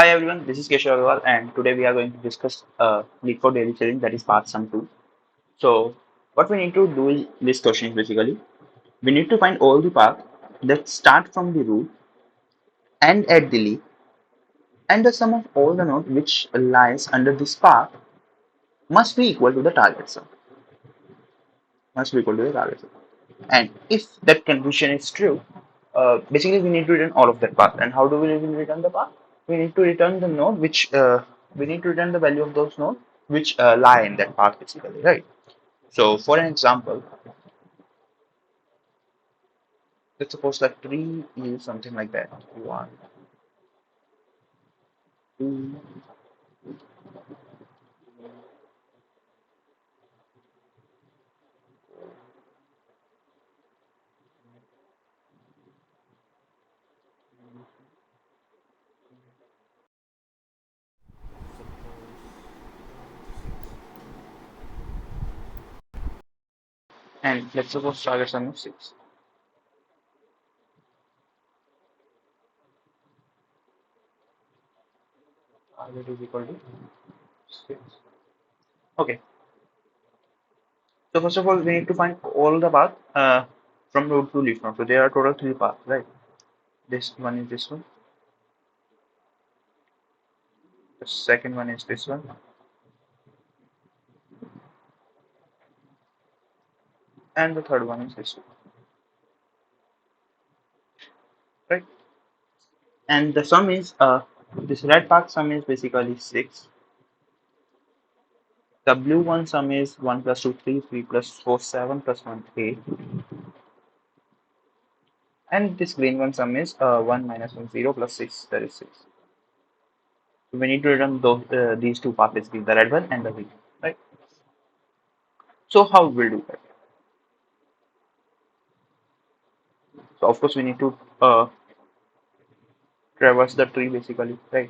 Hi everyone, this is Keshav Agarwal and today we are going to discuss LeetCode daily challenge, that is part sum 2. So what we need to do is this question is basically we need to find all the paths that start from the root and at the leaf, and the sum of all the nodes which lies under this path must be equal to the target sum. Must be equal to the target sum. And if that condition is true, basically we need to return all of that path. And how do we return the path? We need to return the node which we need to return the value of those nodes which lie in that path basically, right? So for an example, let's suppose that tree is something like that. One, two, and let's suppose target sum is 6. Target is equal to 6. Okay. So first of all, we need to find all the path from root to leaf node. So there are total 3 paths, right? This one is this one. The second one is this one, and the third one is this one, right? And the sum is this red path sum is basically 6. The blue one sum is 1 plus 2 3, 3 plus 4 7 plus 1 8, and this green one sum is 1 minus 1 0 plus 6, that is 6. So we need to return these two paths, basically the red one and the green, right? So how we'll do that? So of course we need to traverse the tree basically, right?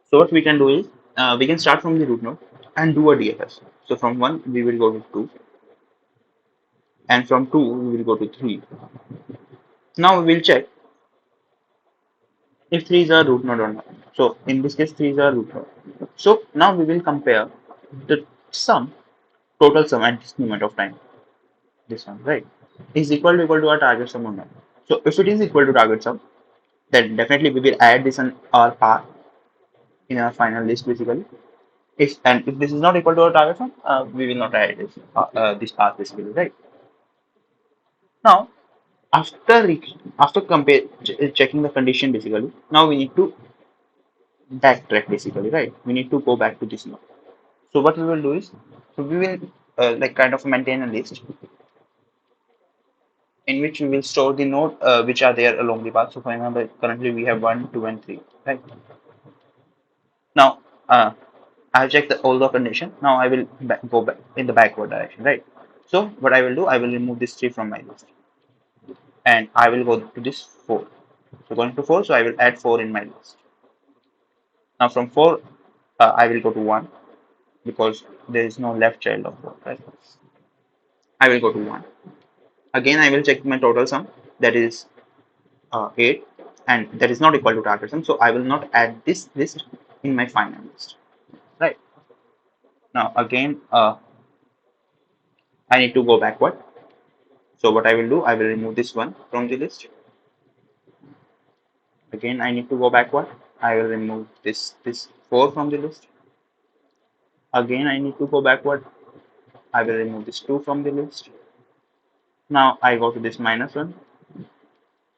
So what we can do is we can start from the root node and do a DFS. So from 1 we will go to 2, and from 2 we will go to 3. Now we will check if 3 is a root node or not. So in this case 3 is a root node. So now we will compare the sum, total sum at this moment of time. This one, right, is equal to our target sum or not. So if it is equal to target sum, then definitely we will add this on our path in our final list basically. If this is not equal to our target sum, we will not add this path basically, right? Now after checking the condition basically, now we need to backtrack basically, right? We need to go back to this node. So what we will do is, so we will like kind of maintain a list in which we will store the node which are there along the path. So for example, currently we have 1 2 and 3, right? Now I have checked all the condition. Now I will go back in the backward direction, right? So what I will do, I will remove this 3 from my list and I will go to this 4. So going to 4, so I will add 4 in my list. Now from 4 I will go to 1 because there is no left child of 4, right? I will go to 1. Again I will check my total sum, that is 8, and that is not equal to target sum, so I will not add this list in my final list, right? Now again I need to go backward. So what I will do, I will remove this one from the list. Again I need to go backward. I will remove this 4 from the list. Again I need to go backward. I will remove this 2 from the list. Now I go to this minus 1,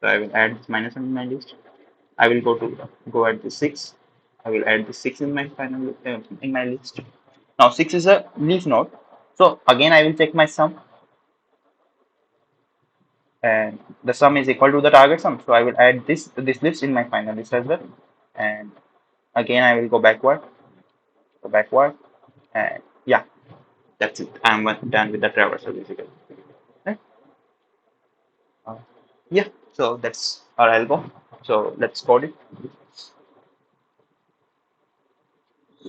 so I will add this minus 1 in my list. I will go at the 6. I will add the 6 in my final in my list. Now 6 is a leaf node, so again I will check my sum, and the sum is equal to the target sum. So I will add this list in my final list as well, and again I will go backward, and yeah, that's it. I'm done with the traversal basically. Right? Uh, yeah, so that's our algo. So let's code it.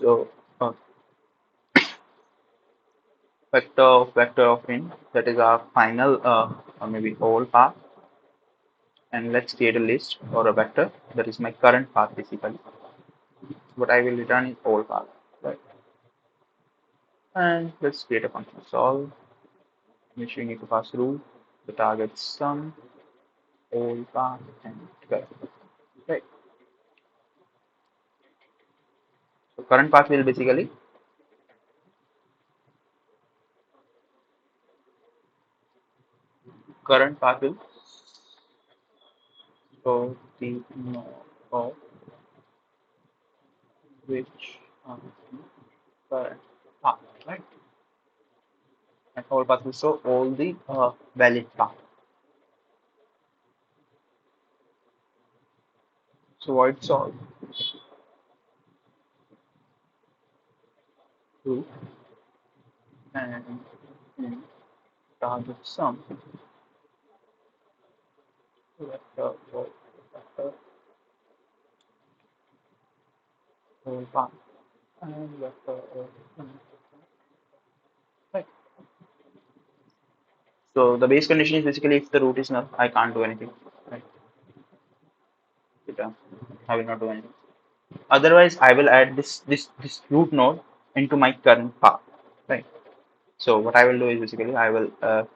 So uh, vector of in, that is our final or maybe whole path, and let's create a list or a vector that is my current path basically. what I will return is old path, right? And let's create a function solve, which we need to pass through the target sum, old path, and current. Right. So current path will basically current path will show the node of which current path, right? And old path will show all the valid path. So void solve through and in target sum vector void vector old path and vector right. So the base condition is basically if the root is null, I can't do anything. Right. I will not do anything. Otherwise, I will add this root node into my current path. Right. So what I will do is basically I will add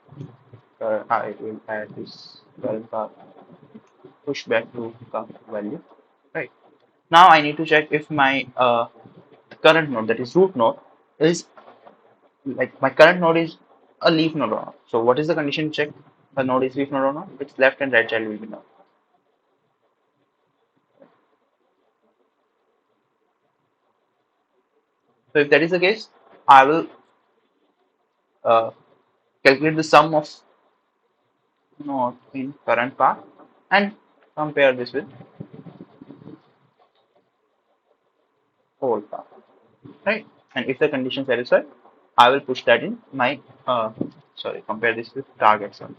this current path push back to current value. Right. Now I need to check if my current node, that is root node, is like my current node is a leaf node or not. So what is the condition check? The node is leaf node or not? Its left and right child will be null. So if that is the case, I will uh, calculate the sum of node in current path and compare this with old path, right? And if the condition satisfied, I will push that in my compare this with target sum.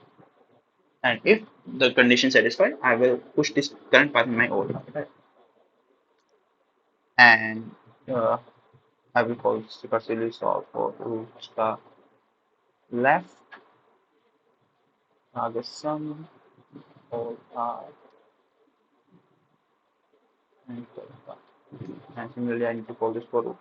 And if the condition satisfied, I will push this current path in my old path, right? And uh, I will call this recursively solve for roots the left target sum old path and current path. And similarly, I need to call this for root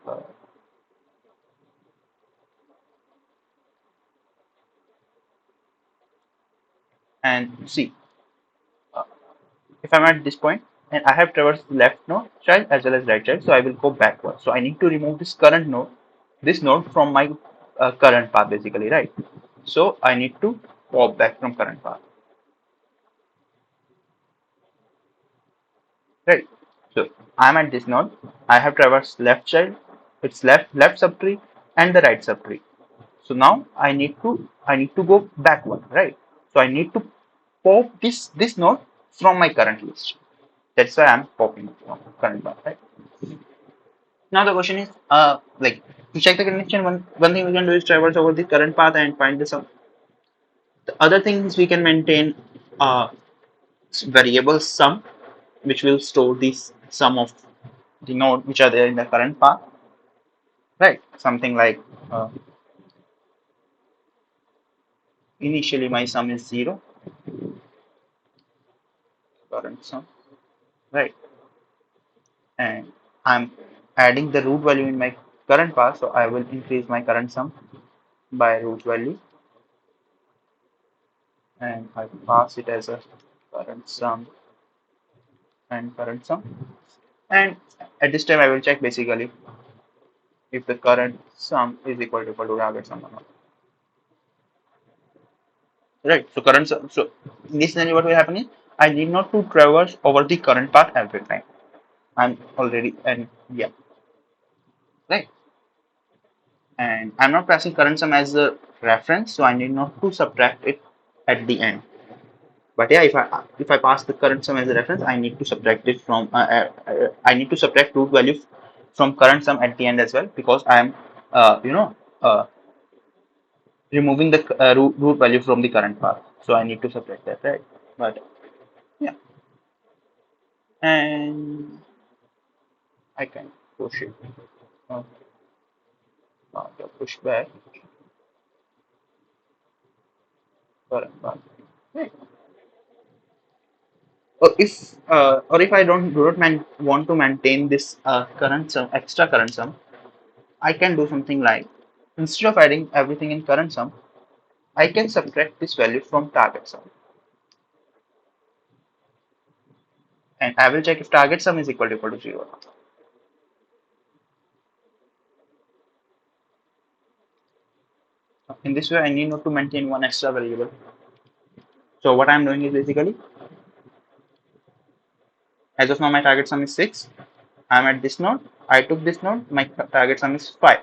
and see uh, if I'm at this point and I have traversed the left node child as well as right child, so I will go backward. So I need to remove this current node, this node from my current path basically, right? So I need to pop back from current path, right? So I'm at this node. I have traversed left child, its left subtree and the right subtree. So now I need to go backward, right? So I need to pop this node from my current list. That's why I'm popping from current path, right? Now the question is, like to check the connection, one thing we can do is traverse over the current path and find the sum. The other thing is we can maintain variable sum, which will store this sum of the node which are there in the current path, right? Something like initially my sum is 0, current sum, right? And I'm adding the root value in my current path, so I will increase my current sum by root value and I pass it as a current sum and current sum. And at this time, I will check basically if the current sum is equal to target sum or not. Right. So current sum. So in this scenario, what will happen is I need not to traverse over the current path every time. I'm already and yeah, right. And I'm not passing current sum as a reference, so I need not to subtract it at the end. But yeah, if I pass the current sum as a reference, I need to subtract it from I need to subtract root value from current sum at the end as well because I am uh, you know uh, removing the root value from the current path. So I need to subtract that, right? But yeah, and I can push it, uh, push back current path. Right. Or if I do not want to maintain this current sum, extra current sum, I can do something like, instead of adding everything in current sum, I can subtract this value from target sum, and I will check if target sum is equal to 0. In this way, I need not to maintain one extra variable. So what I'm doing is basically, as of now, my target sum is 6. I'm at this node. I took this node. My target sum is 5.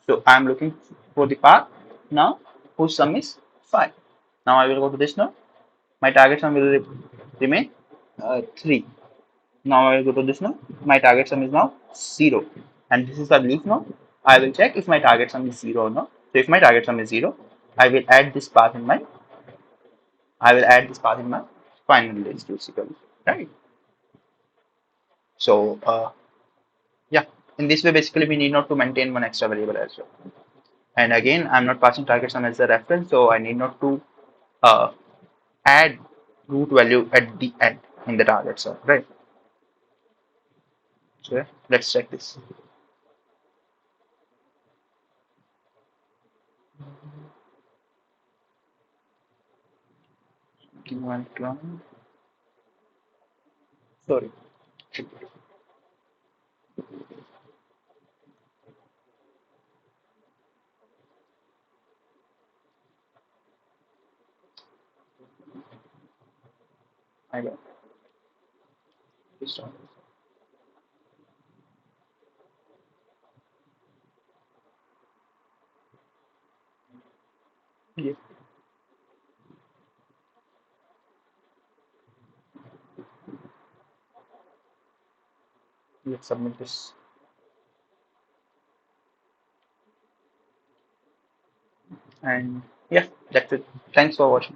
So I'm looking for the path now whose sum is 5. Now I will go to this node. My target sum will remain 3. Now I will go to this node. My target sum is now 0. And this is the leaf node. I will check if my target sum is 0 or not. So if my target sum is 0, I will add this path in my final list basically. Right. So yeah, in this way basically we need not to maintain one extra variable as well. And again, I'm not passing target sum as a reference, so I need not to uh, add root value at the end in the target sum, right? So yeah, let's check this. Sorry. I got this one. Yeah, let's submit this. And yeah, that's it. Thanks for watching.